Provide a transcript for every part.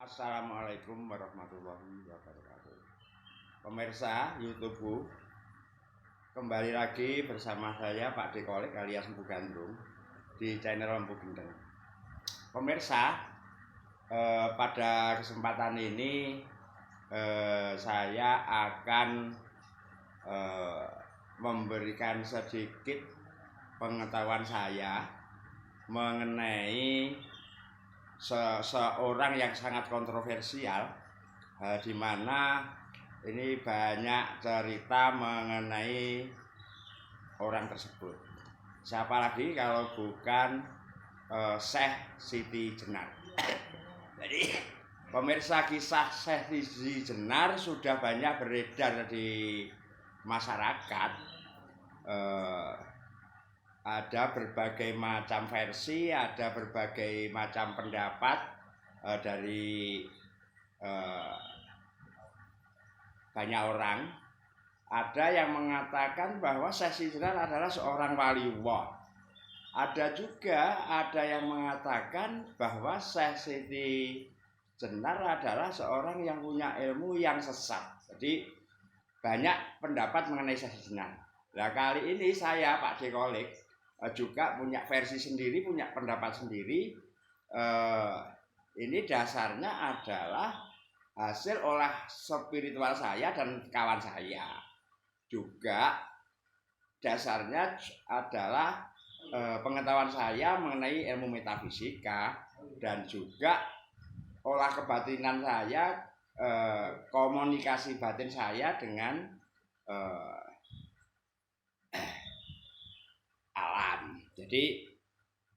Assalamualaikum warahmatullahi wabarakatuh. Pemirsa YouTubeku, kembali lagi bersama saya Pak Dekolik alias Empu Gandrung di channel Empu Gendeng. Pemirsa, pada kesempatan ini saya akan memberikan sedikit pengetahuan saya mengenai seorang yang sangat kontroversial, di mana ini banyak cerita mengenai orang tersebut. Siapa lagi kalau bukan Syekh Siti Jenar. Jadi pemirsa, kisah Syekh Siti Jenar sudah banyak beredar di masyarakat. Ada berbagai macam versi, ada berbagai macam pendapat dari banyak orang. Ada yang mengatakan bahwa Syekh Siti Jenar adalah seorang waliullah. Ada yang mengatakan bahwa Syekh Siti Jenar adalah seorang yang punya ilmu yang sesat. Jadi banyak pendapat mengenai Syekh Siti Jenar. Nah, kali ini saya Pak Dekolik juga punya versi sendiri, punya pendapat sendiri. Ini dasarnya adalah hasil olah spiritual saya dan kawan saya. Juga dasarnya adalah pengetahuan saya mengenai ilmu metafisika dan juga olah kebatinan saya, komunikasi batin saya dengan alam. Jadi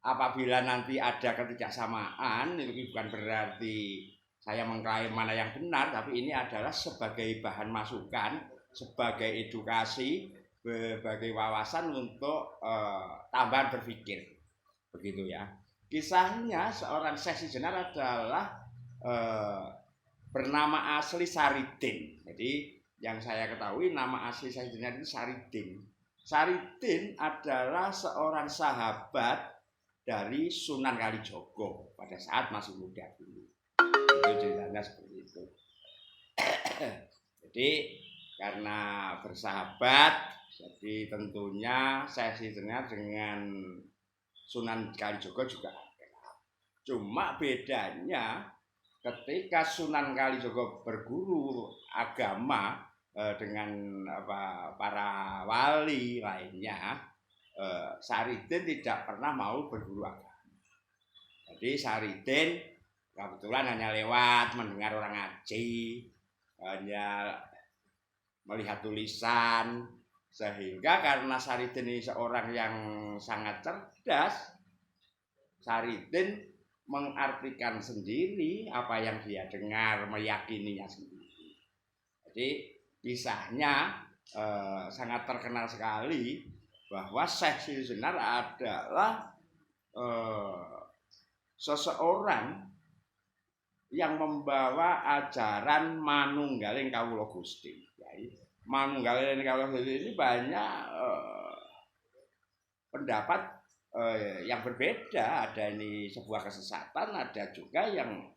apabila nanti ada ketidaksamaan, itu bukan berarti saya mengklaim mana yang benar, tapi ini adalah sebagai bahan masukan, sebagai edukasi, sebagai wawasan untuk tambahan berpikir, begitu ya. Kisahnya seorang Syekh Siti Jenar adalah bernama asli Saridin. Jadi yang saya ketahui nama asli Syekh Siti Jenar itu Saridin. Saridin adalah seorang sahabat dari Sunan Kalijogo pada saat masih muda dulu. Itu ceritanya seperti itu. Jadi karena bersahabat, jadi tentunya Syekh Siti Jenar dengan Sunan Kalijogo juga kenal. Cuma bedanya ketika Sunan Kalijogo berguru agama dengan para wali lainnya, Saridin tidak pernah mau berguru agama. Jadi Saridin kebetulan hanya lewat mendengar orang ngaji, hanya melihat tulisan, sehingga karena Saridin ini seorang yang sangat cerdas, Saridin mengartikan sendiri apa yang dia dengar, meyakininya sendiri. Jadi kisahnya sangat terkenal sekali bahwa Syekh Siti Jenar adalah seseorang yang membawa ajaran manunggaling kawula Gusti. Manunggaling kawula Gusti ini banyak pendapat yang berbeda. Ada ini sebuah kesesatan, ada juga yang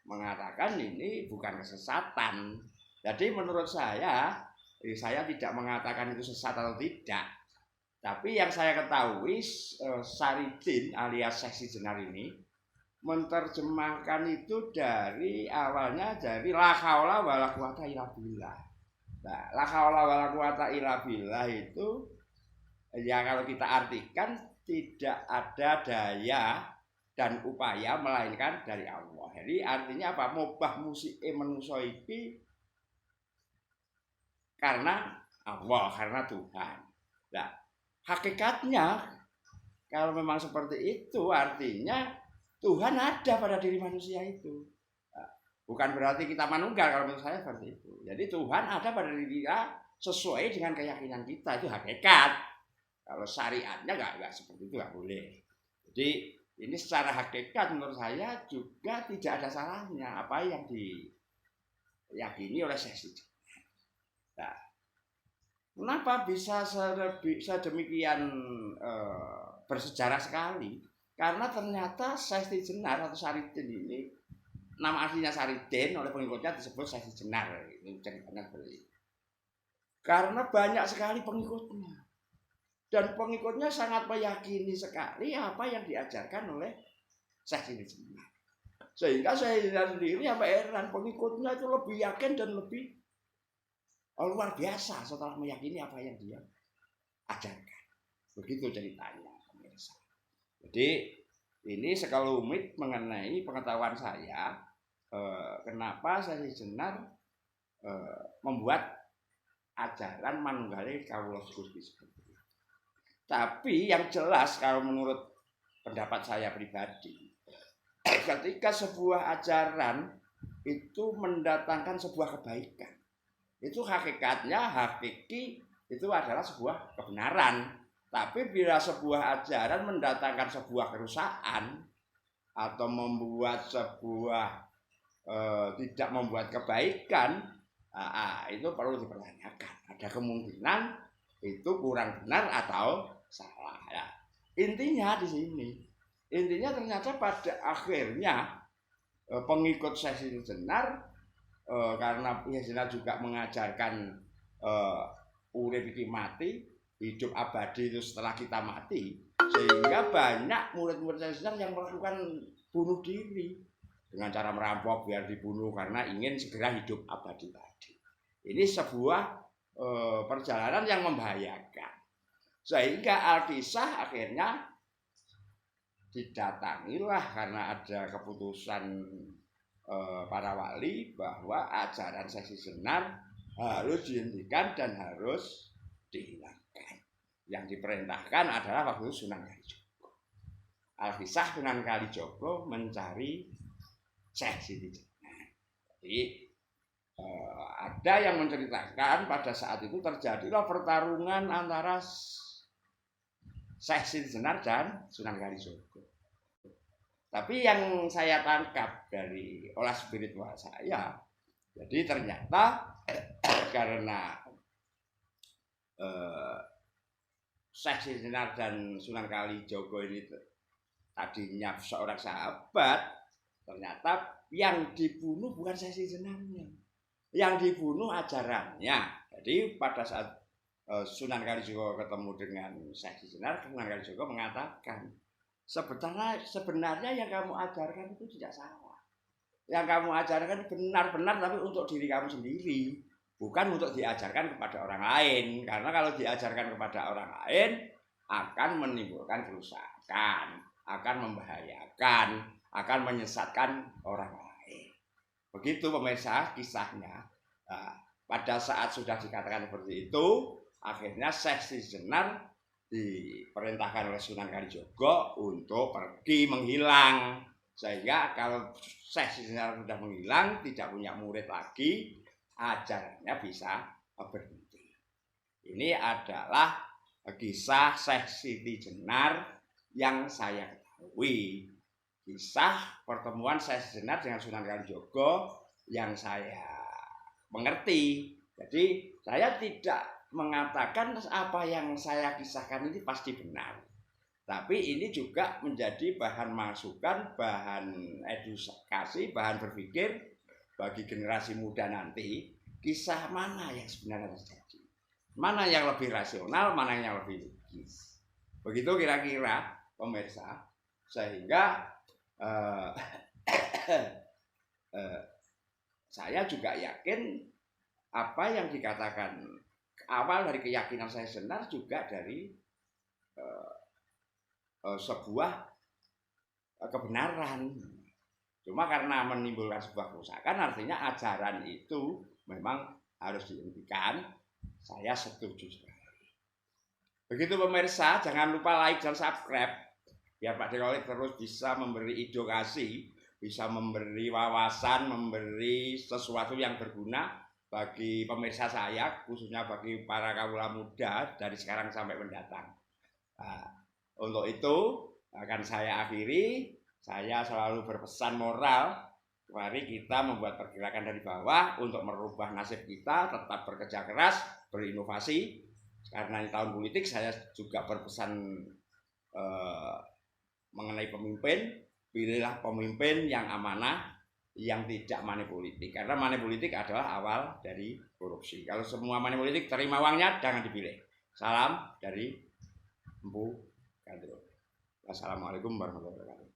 mengatakan ini bukan kesesatan. Jadi menurut saya tidak mengatakan itu sesat atau tidak. Tapi yang saya ketahui, Saridin alias Syekh Siti Jenar ini menerjemahkan itu dari awalnya dari la haula wala quwata illa billah. Nah, la haula wala quwata illa billah itu ya kalau kita artikan tidak ada daya dan upaya melainkan dari Allah. Jadi artinya apa? Mubah musike manusa iki karena Allah, karena Tuhan. Nah, hakikatnya kalau memang seperti itu artinya Tuhan ada pada diri manusia itu. Nah, bukan berarti kita manunggal, kalau menurut saya seperti itu. Jadi Tuhan ada pada diri kita sesuai dengan keyakinan kita, itu hakikat. Kalau syariatnya nggak seperti itu, nggak boleh. Jadi ini secara hakikat menurut saya juga tidak ada salahnya apa yang diyakini oleh Syekh Siti. Nah, kenapa bisa sedemikian bersejarah sekali? Karena ternyata Syekh Siti Jenar atau Saridin ini nama aslinya Saridin, oleh pengikutnya disebut Syekh Jenar. Ini ceritanya seperti itu. Karena banyak sekali pengikutnya. Dan pengikutnya sangat meyakini sekali apa yang diajarkan oleh Syekh Jenar. Sehingga Syekh Jenar sendiri apa heran, pengikutnya itu lebih yakin dan lebih luar biasa setelah meyakini apa yang dia ajarkan. Begitu ceritanya, pemirsa. Jadi ini sekelumit mengenai pengetahuan saya, kenapa Syekh Jenar membuat ajaran Manunggaling Kawula Gusti seperti itu. Tapi yang jelas kalau menurut pendapat saya pribadi, ketika sebuah ajaran itu mendatangkan sebuah kebaikan, itu hakikatnya hakiki itu adalah sebuah kebenaran. Tapi bila sebuah ajaran mendatangkan sebuah kerusakan atau membuat sebuah tidak membuat kebaikan, itu perlu dipertanyakan. Ada kemungkinan itu kurang benar atau salah. Ya. Intinya di sini, intinya ternyata pada akhirnya pengikut Syekh Jenar, karena Syekh Jenar juga mengajarkan urip iki mati, hidup abadi itu setelah kita mati, sehingga banyak murid-murid Syekh Jenar yang melakukan bunuh diri dengan cara merampok biar dibunuh karena ingin segera hidup abadi tadi. Ini sebuah perjalanan yang membahayakan, sehingga Al-Kisah akhirnya didatangilah karena ada keputusan para wali bahwa ajaran Syekh Jenar harus dihentikan dan harus dihilangkan. Yang diperintahkan adalah waktu Sunan Kalijogo. Al-Kisah Sunan Kalijogo mencari Syekh Siti Jenar. Jadi ada yang menceritakan pada saat itu terjadilah pertarungan antara Syekh Siti Jenar dan Sunan Kalijogo. Tapi yang saya tangkap dari olah spiritual saya, jadi ternyata karena Syekh Siti Jenar dan Sunan Kalijogo ini tadinya seorang sahabat, ternyata yang dibunuh bukan Syekh Siti Jenarnya, yang dibunuh ajarannya. Jadi pada saat Sunan Kalijogo ketemu dengan Syekh Siti Jenar, Sunan Kalijogo mengatakan, sebenarnya yang kamu ajarkan itu tidak salah. Yang kamu ajarkan benar-benar, tapi untuk diri kamu sendiri, bukan untuk diajarkan kepada orang lain. Karena kalau diajarkan kepada orang lain akan menimbulkan kerusakan, akan membahayakan, akan menyesatkan orang lain. Begitu pemirsa kisahnya. Nah, pada saat sudah dikatakan seperti itu, akhirnya Syekh Siti Jenar diperintahkan oleh Sunan Kalijogo untuk pergi menghilang, sehingga kalau Syekh Siti Jenar sudah menghilang, tidak punya murid lagi, ajarannya bisa berhenti. Ini adalah kisah Syekh Siti Jenar yang saya ketahui. Kisah pertemuan Syekh Siti Jenar dengan Sunan Kalijogo yang saya mengerti. Jadi saya tidak mengatakan apa yang saya kisahkan ini pasti benar. Tapi ini juga menjadi bahan masukan, bahan edukasi, bahan berpikir bagi generasi muda nanti, kisah mana yang sebenarnya terjadi. Mana yang lebih rasional, mana yang lebih logis. Begitu kira-kira pemirsa, sehingga saya juga yakin apa yang dikatakan awal dari keyakinan saya Jenar juga dari sebuah kebenaran. Cuma karena menimbulkan sebuah kerusakan, artinya ajaran itu memang harus dihentikan. Saya setuju sekali. Begitu pemirsa, jangan lupa like dan subscribe biar Pak Dekolik terus bisa memberi edukasi, bisa memberi wawasan, memberi sesuatu yang berguna bagi pemirsa saya, khususnya bagi para kawula muda dari sekarang sampai mendatang. Nah, untuk itu akan saya akhiri. Saya selalu berpesan moral, mari kita membuat pergerakan dari bawah untuk merubah nasib kita, tetap bekerja keras, berinovasi. Karena ini tahun politik, saya juga berpesan mengenai pemimpin, pilihlah pemimpin yang amanah, yang tidak money politik, karena money politik adalah awal dari korupsi. Kalau semua money politik, terima uangnya, jangan dipilih. Salam dari Empu Gandrung. Wassalamualaikum warahmatullahi wabarakatuh.